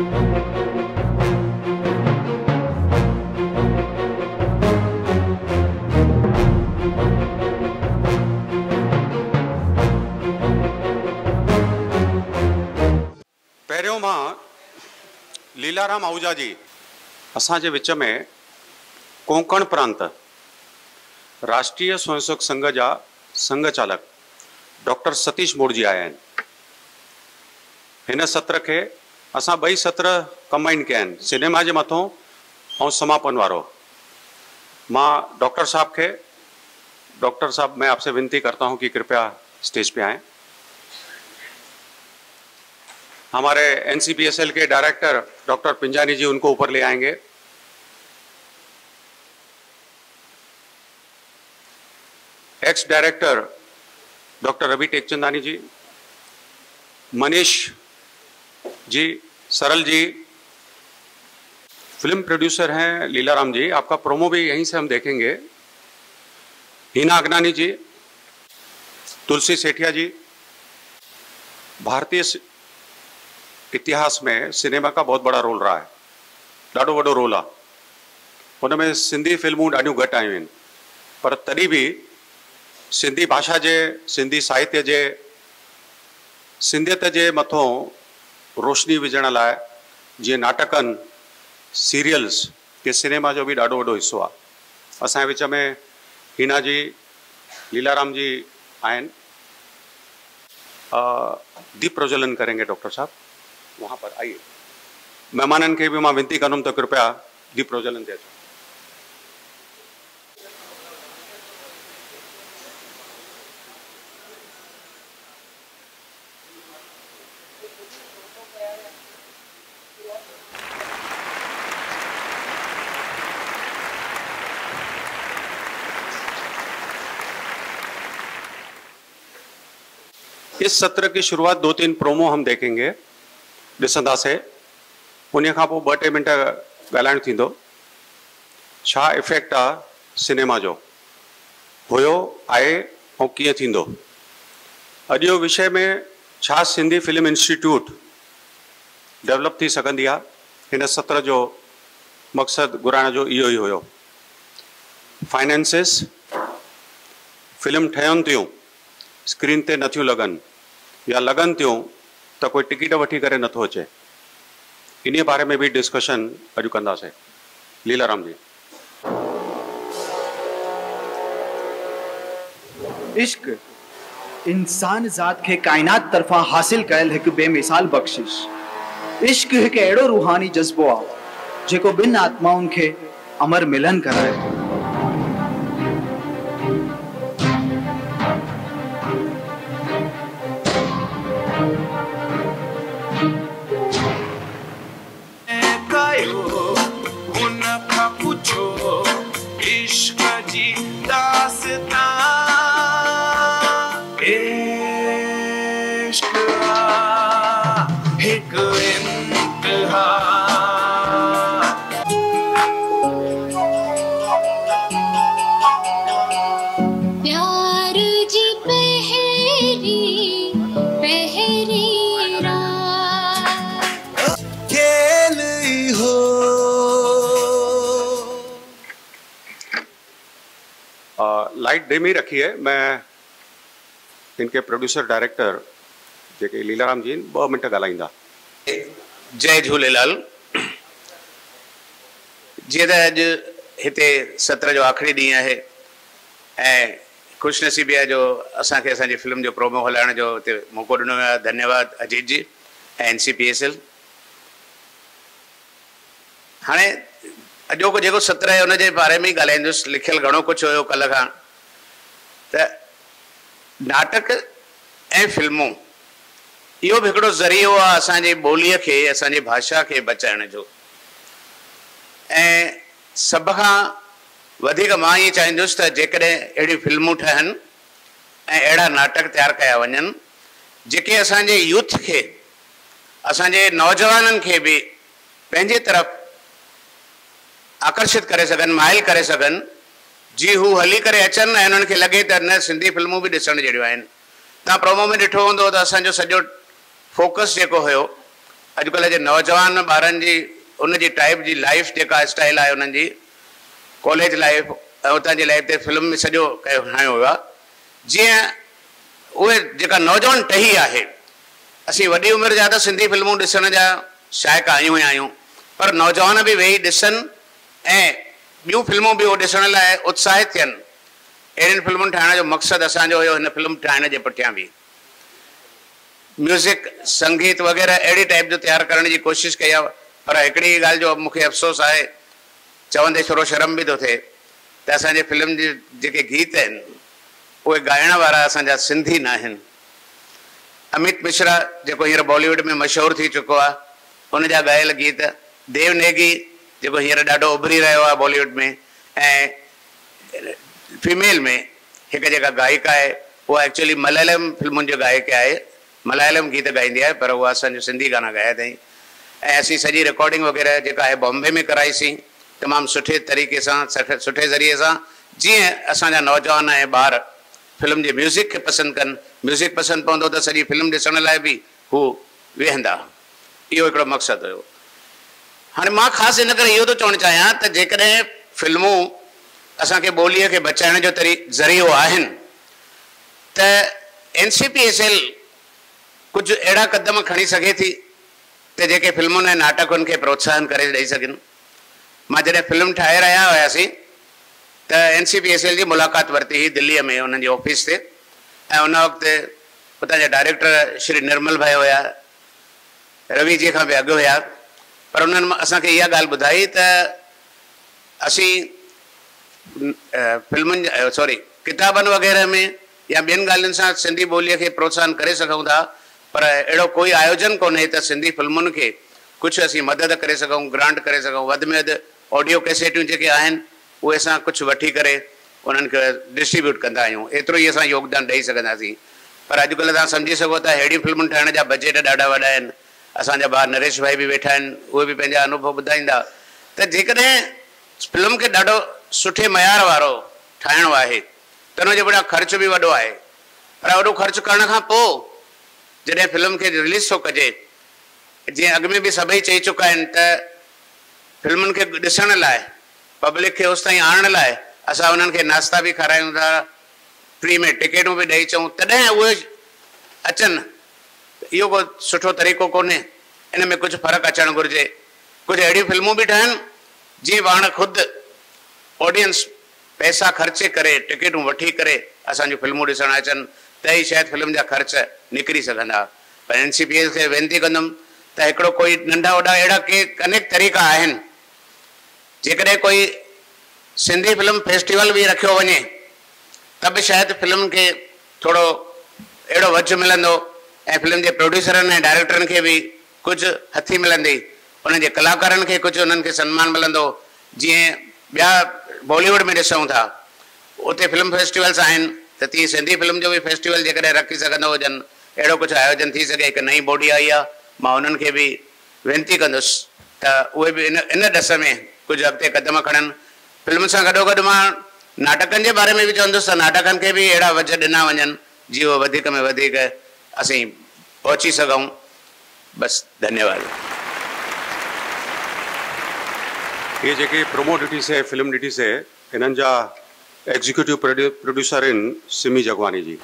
पहिरियों मां लीलाराम आहूजा जी असांजे विच में कोंकण प्रांत राष्ट्रीय स्वयंसेवक संघ जा संघ चालक डॉक्टर सतीश मोड़जी आया आहिनि। हिन सत्र के असां ॿई सत्र कंबाइन कया आहिनि, सिनेमा जे मथों और समापन वारो। मां डॉक्टर साहब मैं आपसे विनती करता हूं कि कृपया स्टेज पे आएं। हमारे एनसीपीएसएल के डायरेक्टर डॉक्टर पिंजानी जी उनको ऊपर ले आएंगे। Ex director doctor Ravi Tekchandani जी, मनीष जी, सरल जी, फिल्म प्रोड्यूसर हैं लीलाराम जी, आपका प्रोमो भी यहीं से हम देखेंगे। हीना अगनानी जी, तुलसी सेठिया जी। भारतीय इतिहास में सिनेमा का बहुत बड़ा रोल रहा है, ॾाढो वॾो रोल आहे। उनमें सिंधी फिल्मूं ॾाढियूं घटि आयूं आहिनि, पर तॾहिं बि सिंधी भाषा जे, सिंधी साहित्य जे, सिंधियत जे मथों रोशनी विझण लाइ जीअं नाटकनि, सीरियल्स के सिनेमा जो भी ॾाढो वॾो हिस्सो आहे। असांजे विच में हीना जी, लीलाराम जी आहिनि। दीप प्रज्वलन करेंगे डॉक्टर साहब, वहाँ पर आइए। मेहमानन के भी मां विनती कंदुमि तो कृपया दीप प्रज्वलन ते अचो। इस सत्र की शुरुआत 2-3 प्रोमो हम देखेंगे, ॾिसंदासीं। उन खां पोइ 2-3 मिंट ॻाल्हाइणु थींदो। छा इफेक्ट आहे सिनेमा जो, हुयो, आहे ऐं कीअं थींदो। अॼु जो विषय में छा सिंधी फिल्म इंस्टीट्यूट डेवलप थी सघंदी आहे, हिन सत्र जो मक़सदु घुराइण जो इहो ई हुयो। फाइनेंसिस, फिल्म ठहनि थियूं, स्क्रीन ते नथियूं लॻनि या लॻनि थियूं त कोई टिकट वठी करे नथो अचे, इन बारे में भी डिस्कशन अॼु कंदासीं। लीलाराम जी। इश्क इंसान ज़ात के कायनात तरफा हासिल कयल एक बेमिसाल बख्शिश। इश्क एक अहिड़ो रूहानी जज्बो आहे जेको ॿिनि आत्माउनि खे अमर मिलन कराए। लाइट डिम ही रखी है। मैं इनके प्रोड्यूसर डायरेक्टर जेके लीलाराम जी 2 मिनट ॻाल्हाईंदा। जय झूलेलाल। जीअं त अॼु हिते सत्र जो आख़िरी ॾींहुं आहे ऐं ख़ुशनसीबी आहे जो असांखे असांजी फिल्म जो प्रोमो हलाइण जो हिते मौक़ो ॾिनो वियो आहे। धन्यवाद अजीत जी ऐं NCPSL। हाणे अॼोको जेको सत्र आहे उनजे बारे में ई ॻाल्हाईंदुसि। लिखियल घणो कुझु हुयो कल्ह खां। त नाटक ऐं फिल्मूं इहो बि हिकिड़ो ज़रियो आहे असांजी ॿोलीअ खे, असांजी भाषा खे बचाइण जो। ऐं सभ खां वधीक मां इहे चाहींदुसि त जेकॾहिं अहिड़ियूं फिल्मूं ठहनि ऐं अहिड़ा नाटक तयारु कया वञनि जेके असांजे यूथ खे, असांजे नौजवाननि खे बि पंहिंजे तरफ़ आकर्षित करे सघनि, माइल करे सघनि, जी हू हली करे अचनि ऐं उन्हनि खे लॻे त न सिंधी फिल्मूं बि ॾिसण जहिड़ियूं आहिनि। तव्हां प्रोमो में ॾिठो हूंदो त असांजो सॼो फोकस जेको हुयो अॼुकल्ह जे नौजवान ॿारनि जी उन जी टाइप जी लाइफ जेका स्टाइल आहे उन्हनि जी कॉलेज लाइफ ऐं उतां जी लाइफ ते फिल्म में सॼो कयो हणायो वियो आहे। जीअं उहे जेका नौजवान टही आहे, असीं वॾी उमिरि जा त सिंधी फिल्मूं ॾिसण जा शाइक़ आहियूं ई आहियूं, पर नौजवान बि वेही ॾिसनि ऐं ॿियूं फिल्मूं बि उहो ॾिसण लाइ उत्साहित थियनि। अहिड़ियुनि फिल्मुनि ठाहिण जो मक़सदु असांजो हुयो हिन फिल्म ठाहिण जे पुठियां बि। म्यूज़िक संगीत वग़ैरह अहिड़ी टाइप जो तयारु करण जी कोशिशि कई आहे, पर हिकिड़ी ॻाल्हि जो मूंखे अफ़सोस आहे, चवंदे थोरो शर्म बि थो थिए त असांजे फिल्म जे जेके गीत आहिनि उहे ॻाइण वारा असांजा सिंधी न आहिनि। अमित मिश्रा जेको हींअर बॉलीवुड में मशहूरु थी चुको आहे, उन जा ॻायल गीत, देव नेगी जेको हींअर ॾाढो उभरी रहियो आहे बॉलीवुड में, ऐं फीमेल में हिकु जेका गायिका आहे उहा एक्चुअली मलयालम फिल्मुनि जो गायक आहे, मलयालम गीत गाईंदी आहे, पर उहा असांजो सिंधी गाना ॻाया अथई। ऐं असीं सॼी रिकॉर्डिंग वग़ैरह जेका आहे बॉम्बे में कराईसीं तमामु सुठे तरीक़े सां, सुठे ज़रिए सां, जीअं असांजा नौजवान ऐं ॿार फिल्म जे म्यूज़िक खे पसंदि कनि। म्यूज़िक पसंदि पवंदो त सॼी फिल्म ॾिसण लाइ बि हू वेहंदा। इहो हिकिड़ो मक़सदु हुयो। हाणे मां ख़ासि इन करे इहो थो चवणु चाहियां त जेकॾहिं फिल्मूं असांखे ॿोलीअ खे बचाइण जो ज़रियो आहिनि त NCPSL कुझु अहिड़ा क़दम खणी सघे थी त जेके फिल्मुनि ऐं नाटकुनि खे प्रोत्साहन करे ॾेई सघनि। मां जॾहिं फिल्म ठाहे रहिया हुयासीं त NCPSL जी मुलाक़ात वरिती हुई दिल्लीअ में उन्हनि जे ऑफिस ते, ऐं उन वक़्तु उतां जा डायरेक्टर श्री निर्मल भाई हुया, रवि जी खां बि अॻु हुया, पर उन्हनि असांखे इहा ॻाल्हि ॿुधाई त असीं फिल्मुनि किताबनि वग़ैरह में या ॿियनि ॻाल्हियुनि सां सिंधी ॿोलीअ खे प्रोत्साहन करे सघूं था, पर अहिड़ो कोई आयोजन कोन्हे त सिंधी फिल्मुनि खे कुझु असीं मदद करे सघूं, ग्रांट करे सघूं। वधि में वधि ऑडियो कैसेटियूं जेके आहिनि उहे असां कुझु वठी करे उन्हनि खे डिस्ट्रीब्यूट कंदा आहियूं, एतिरो ई असां योगदान ॾेई सघंदासीं। पर अॼुकल्ह तव्हां सम्झी सघो था अहिड़ियूं फिल्मुनि ठाहिण जा बजट ॾाढा वॾा आहिनि। असांजा भाउ नरेश भाई बि वेठा आहिनि, उहे बि पंहिंजा अनुभव ॿुधाईंदा त जेकॾहिं फिल्म खे ॾाढो सुठे मयार वारो ठाहिणो आहे त हुनजो पुठियां ख़र्च बि वॾो आहे, पर वॾो ख़र्चु करण खां पोइ जॾहिं फिल्म खे रिलीज़ थो कजे, जीअं अॻु में बि सभई चई चुका आहिनि त फिल्मुनि खे ॾिसण लाइ, पब्लिक खे होसि ताईं आणण लाइ असां उन्हनि खे नाश्ता बि खारायूं था, फ्री में टिकेटूं बि ॾेई अचूं, तॾहिं उहे अचनि। इहो को सुठो तरीक़ो कोन्हे, इन में कुझु फ़र्क़ु अचणु घुरिजे। कुझु अहिड़ियूं फिल्मूं बि ठहनि जीअं पाण ख़ुदि ऑडियंस पैसा ख़र्चे करे टिकेटूं वठी करे असांजूं फिल्मूं ॾिसणु अचनि, त ई शायदि फिल्म जा ख़र्च निकिरी सघंदा। पर NCPSL खे वेनिती कंदुमि त हिकिड़ो कोई नंढा वॾा अहिड़ा के अनेक तरीक़ा आहिनि, जेकॾहिं कोई सिंधी फिल्म फेस्टिवल बि रखियो वञे त बि शायदि फिल्म खे थोरो अहिड़ो वच मिलंदो, ऐं फिल्म जे प्रोड्यूसरनि ऐं डायरेक्टरनि खे बि कुझु हथी मिलंदी, उन्हनि जे कलाकारनि खे कुझु उन्हनि खे सन्मान मिलंदो। जीअं ॿिया बॉलीवुड में ॾिसूं था उते फिल्म फेस्टिवल्स आहिनि, त तीअं सिंधी फिल्म जो बि फेस्टिवल जेकॾहिं रखी सघंदो हुजनि, अहिड़ो कुझु आयोजन थी सघे। हिकु नई बॉडी आई आहे, मां उन्हनि खे बि वेनिती कंदुसि त उहे बि इन ॾस में कुझु अॻिते क़दम खणनि। फिल्म सां गॾोगॾु मां नाटकनि जे बारे में बि चवंदुसि त नाटकनि खे बि अहिड़ा वच ॾिना वञनि जीअं उहे वधीक में वधीक असीं पहुची सघूं। बसि, धन्यवाद। ये जेके प्रोमो ॾिठी से फिल्म ॾिठी से, हिननि जा एग्जीक्यूटिव प्रोड्यूसर आहिनि सिमी जगवानी जी।